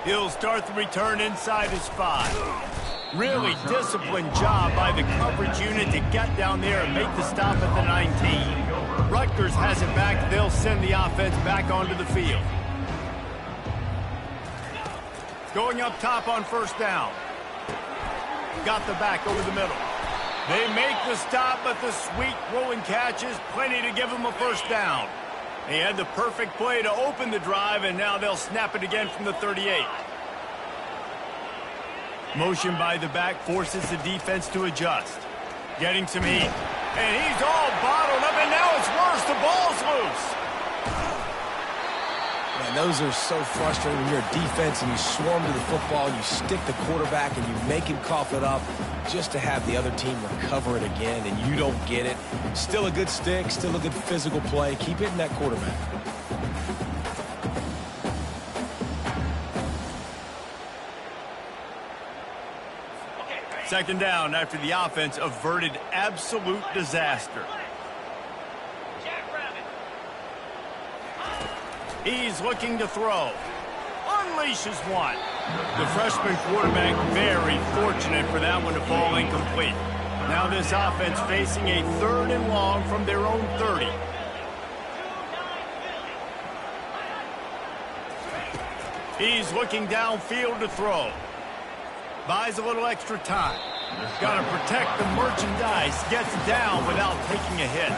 S1: He'll start the return inside his 5. Really disciplined job by the coverage unit to get down there and make the stop at the 19. Rutgers has it back. They'll send the offense back onto the field. Going up top on 1st down. Got the back over the middle. They make the stop, but the sweet rolling catch is plenty to give them a 1st down. They had the perfect play to open the drive, and now they'll snap it again from the 38. Motion by the back forces the defense to adjust. Getting some heat. And he's all bottled up, and now it's worse. The ball's loose.
S2: Man, those are so frustrating when you're a defense and you swarm to the football, you stick the quarterback, and you make him cough it up just to have the other team recover it again, and you don't get it. Still a good stick, still a good physical play. Keep hitting that quarterback.
S1: Second down after the offense averted absolute disaster. He's looking to throw. Unleashes one. The freshman quarterback very fortunate for that one to fall incomplete. Now this offense facing a 3rd and long from their own 30. He's looking downfield to throw. Buys a little extra time. Got to protect the merchandise. Gets down without taking a hit.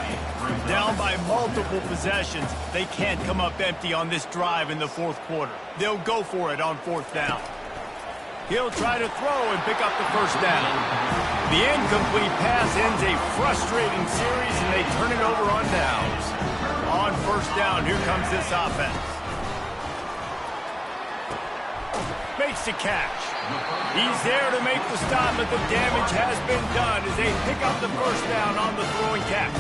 S1: Down by multiple possessions. They can't come up empty on this drive in the 4th quarter. They'll go for it on 4th down. He'll try to throw and pick up the 1st down. The incomplete pass ends a frustrating series, and they turn it over on downs. On 1st down, here comes this offense. Makes the catch. He's there to make the stop, but the damage has been done as they pick up the 1st down on the throwing catch.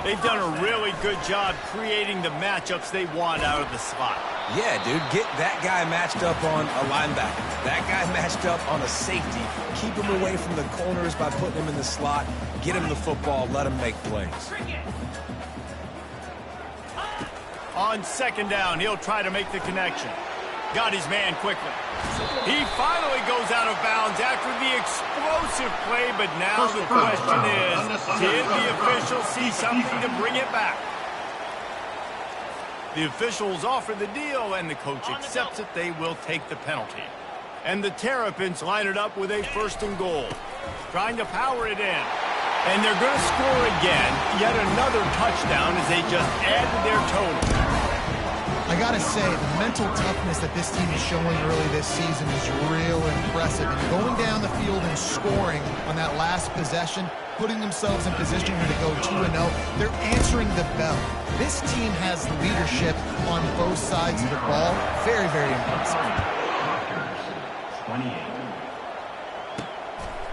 S1: They've done a really good job creating the matchups they want out of the slot.
S2: Yeah, dude, get that guy matched up on a linebacker. That guy matched up on a safety. Keep him away from the corners by putting him in the slot. Get him the football, let him make plays.
S1: On 2nd down, he'll try to make the connection. Got his man quickly. He finally goes out of bounds after the explosive play, but now the question is, did the official see something to bring it back? The officials offer the deal, and the coach accepts it. They will take the penalty. And the Terrapins line it up with a 1st and goal. Trying to power it in. And they're going to score again. Yet another touchdown as they just add to their total.
S3: I gotta say, the mental toughness that this team is showing early this season is real impressive. And going down the field and scoring on that last possession, putting themselves in position here to go 2-0, they're answering the bell. This team has leadership on both sides of the ball. Very, very impressive.
S5: 28.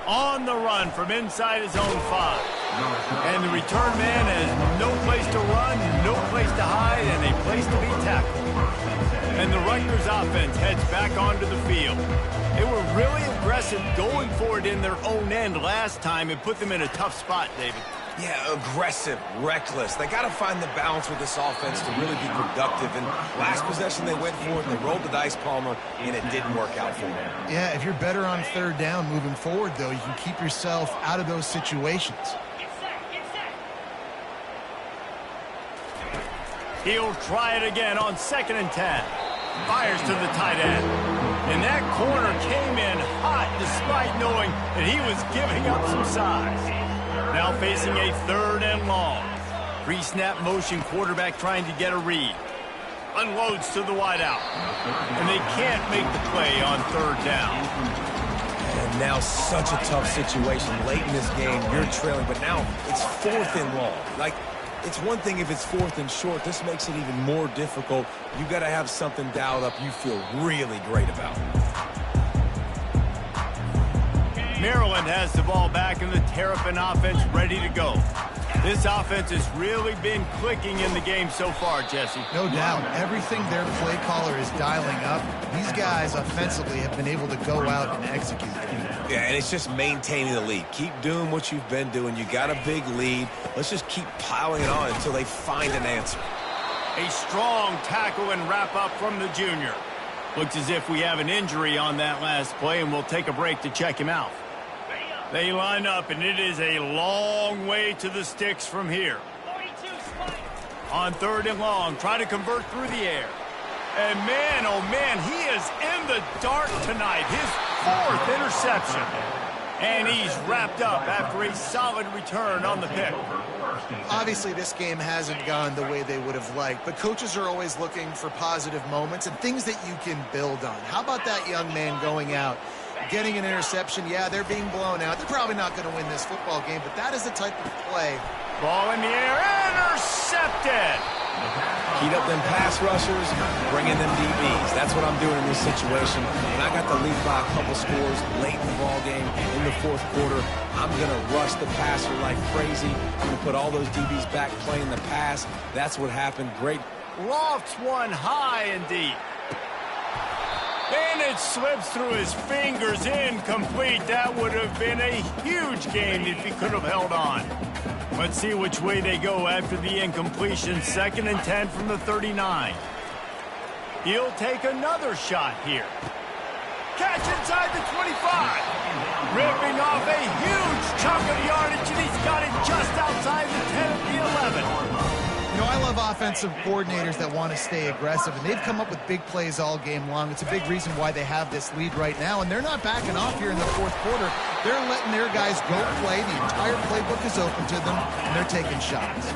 S1: On the run from inside his own 5. And the return man has no place to run, no place to hide, and a place to be tackled. And the Rutgers offense heads back onto the field. They were really aggressive going for it in their own end last time and put them in a tough spot, David.
S2: Yeah, aggressive, reckless. They got to find the balance with this offense to really be productive. And last possession, they went for it, and they rolled the dice, Palmer, and it didn't work out for them.
S3: Yeah, if you're better on 3rd down moving forward, though, you can keep yourself out of those situations.
S1: He'll try it again on 2nd and 10. Fires to the tight end. And that corner came in hot despite knowing that he was giving up some size. Now facing a 3rd and long. Pre-snap motion quarterback trying to get a read. Unloads to the wideout. And they can't make the play on 3rd down.
S2: And now such a tough situation. Late in this game, you're trailing, but now it's 4th and long. Like, it's one thing if it's 4th and short. This makes it even more difficult. You got to have something dialed up you feel really great about.
S1: Maryland has the ball back in the Terrapin offense ready to go. This offense has really been clicking in the game so far, Jesse.
S3: No doubt. Everything their play caller is dialing up, these guys offensively have been able to go out and execute.
S2: Yeah, and it's just maintaining the lead. Keep doing what you've been doing. You got a big lead. Let's just keep piling it on until they find an answer.
S1: A strong tackle and wrap up from the junior. Looks as if we have an injury on that last play, and we'll take a break to check him out. They line up, and it is a long way to the sticks from here. On 3rd and long, try to convert through the air. And man, oh man, he is in the dark tonight. His 4th interception. And he's wrapped up after a solid return on the pick.
S3: Obviously, this game hasn't gone the way they would have liked, but coaches are always looking for positive moments and things that you can build on. How about that young man going out, getting an interception? Yeah, they're being blown out. They're probably not going to win this football game, but that is the type of play.
S1: Ball in the air, intercepted.
S2: Heat up them pass rushers, bring in them DBs. That's what I'm doing in this situation. When I got the lead by a couple scores late in the ball game, in the 4th quarter, I'm going to rush the passer like crazy. I'm going to put all those DBs back playing the pass. That's what happened. Great.
S1: Lofts one high and deep. And it slips through his fingers, incomplete. That would have been a huge gain if he could have held on. Let's see which way they go after the incompletion. 2nd and 10 from the 39. He'll take another shot here. Catch inside the 25. Ripping off a huge chunk of yardage, and he's got it just outside the 10 of the 11.
S3: You know, I love offensive coordinators that want to stay aggressive, and they've come up with big plays all game long. It's a big reason why they have this lead right now, and they're not backing off here in the 4th quarter. They're letting their guys go play. The entire playbook is open to them, and they're taking shots.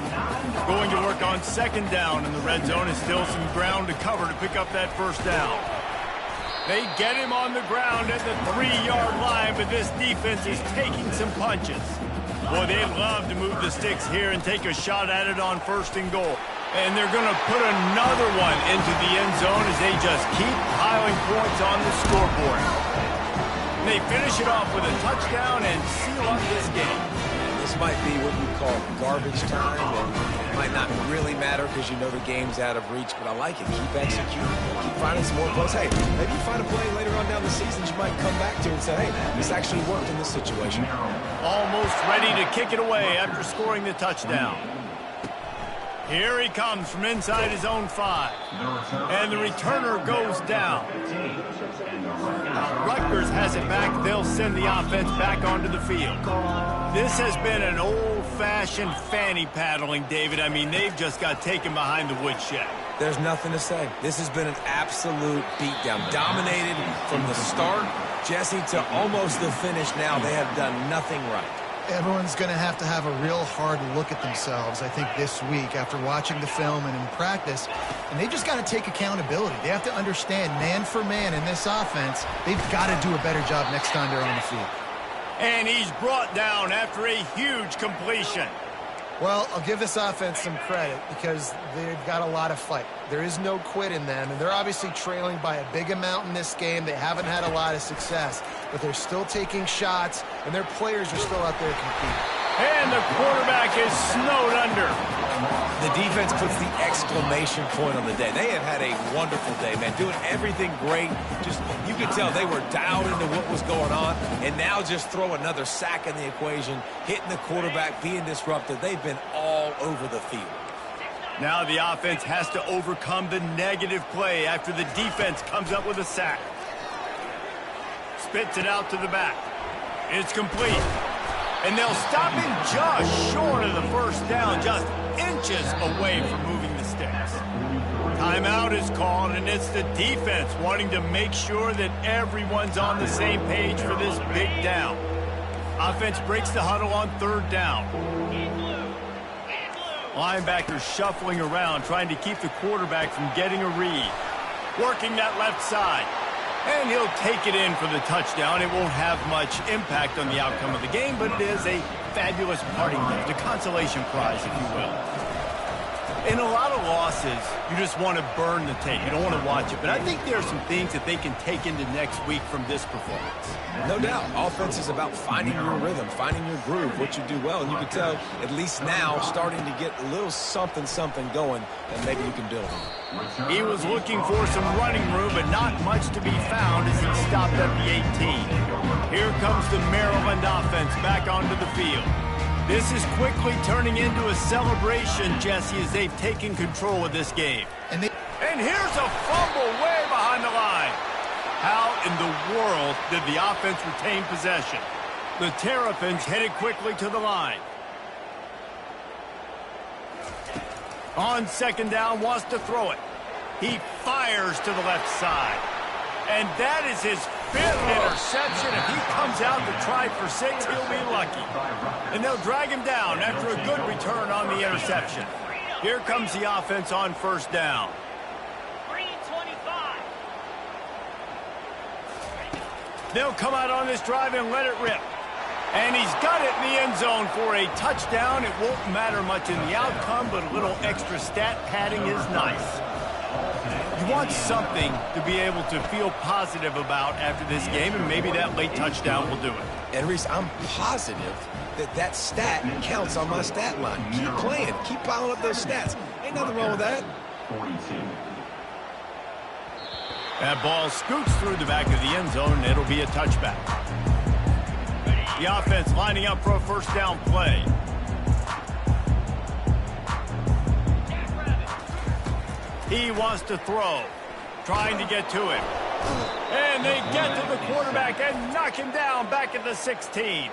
S1: Going to work on 2nd down in the red zone, is still some ground to cover to pick up that 1st down. They get him on the ground at the 3-yard line, but this defense is taking some punches. Boy, they'd love to move the sticks here and take a shot at it on 1st and goal. And they're going to put another one into the end zone as they just keep piling points on the scoreboard. And they finish it off with a touchdown and seal up this game.
S2: This might be what you call garbage time, and it might not really matter because you know the game's out of reach, but I like it. Keep executing. Keep finding some more plays. Hey, maybe you find a play later on down the season you might come back to and say, hey, this actually worked in this situation.
S1: Almost ready to kick it away after scoring the touchdown. Here he comes from inside his own 5. And the returner goes down. Rutgers has it back. They'll send the offense back onto the field. This has been an old-fashioned fanny paddling, David. I mean, they've just got taken behind the woodshed.
S2: There's nothing to say. This has been an absolute beatdown. Dominated from the start, Jesse, to almost the finish now. They have done nothing right.
S3: Everyone's going to have a real hard look at themselves, I think, this week after watching the film and in practice. And they just got to take accountability. They have to understand, man for man in this offense, they've got to do a better job next time they're on the field.
S1: And he's brought down after a huge completion.
S3: Well, I'll give this offense some credit because they've got a lot of fight. There is no quit in them, and they're obviously trailing by a big amount in this game. They haven't had a lot of success, but they're still taking shots, and their players are still out there competing.
S1: And the quarterback is snowed under.
S2: The defense puts the exclamation point on the day. They have had a wonderful day, man, doing everything great. Just, you could tell they were dialed into what was going on, and now just throw another sack in the equation, hitting the quarterback, being disruptive. They've been all over the field.
S1: Now the offense has to overcome the negative play after the defense comes up with a sack. Spits it out to the back. It's complete. And they'll stop him just short of the 1st down, just inches away from moving the sticks. Timeout is called, and it's the defense wanting to make sure that everyone's on the same page for this big down. Offense breaks the huddle on third down. Linebackers shuffling around, trying to keep the quarterback from getting a read. Working that left side. And he'll take it in for the touchdown. It won't have much impact on the outcome of the game, but it is a fabulous parting gift, a consolation prize, if you will. In a lot of losses, you just want to burn the tape. You don't want to watch it. But I think there are some things that they can take into next week from this performance.
S2: No doubt. Offense is about finding your rhythm, finding your groove, what you do well. And you can tell, at least now, starting to get a little something going that maybe you can build on.
S1: He was looking for some running room, but not much to be found as he stopped at the 18. Here comes the Maryland offense back onto the field. This is quickly turning into a celebration, Jesse, as they've taken control of this game. And here's a fumble way behind the line. How in the world did the offense retain possession? The Terrapins headed quickly to the line. On second down, wants to throw it. He fires to the left side. And that is his 5th interception. If he comes out to try for 6, he'll be lucky. And they'll drag him down after a good return on the interception. Here comes the offense on first down. They'll come out on this drive and let it rip. And he's got it in the end zone for a touchdown. It won't matter much in the outcome, but a little extra stat padding is nice. You want something to be able to feel positive about after this game, and maybe that late touchdown will do it.
S2: And Reese, I'm positive that stat counts on my stat line. Keep playing. Keep piling up those stats. Ain't nothing wrong with that.
S5: 42.
S1: That ball scoots through the back of the end zone, and it'll be a touchback. The offense lining up for a first down play. He wants to throw, trying to get to him. And they get to the quarterback and knock him down back at the 16.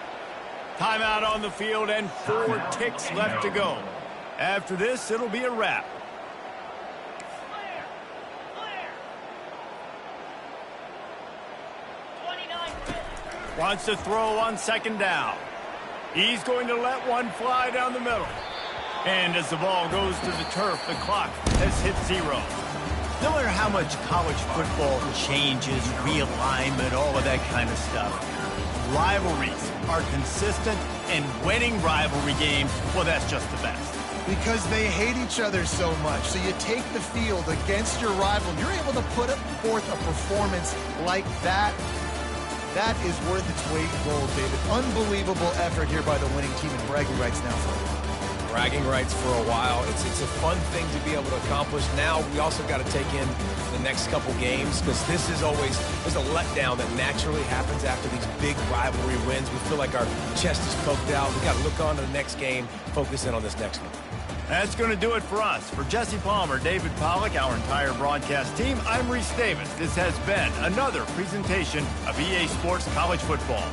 S1: Timeout on the field and 4 ticks left to go. After this, it'll be a wrap. Wants to throw on second down. He's going to let one fly down the middle. And as the ball goes to the turf, the clock has hit 0. No matter how much college football changes, realignment, all of that kind of stuff, rivalries are consistent, and winning rivalry games, well, that's just the best.
S3: Because they hate each other so much. So you take the field against your rival, you're able to put forth a performance like that. That is worth its weight in gold, David. Unbelievable effort here by the winning team, and bragging rights now for a while.
S2: Bragging rights for a while. It's a fun thing to be able to accomplish. Now we also got to take in the next couple games, because this is always, there's a letdown that naturally happens after these big rivalry wins. We feel like our chest is poked out. We got to look on to the next game, focus in on this next one.
S1: That's going to do it for us. For Jesse Palmer, David Pollack, our entire broadcast team, I'm Reese Davis. This has been another presentation of EA Sports College Football.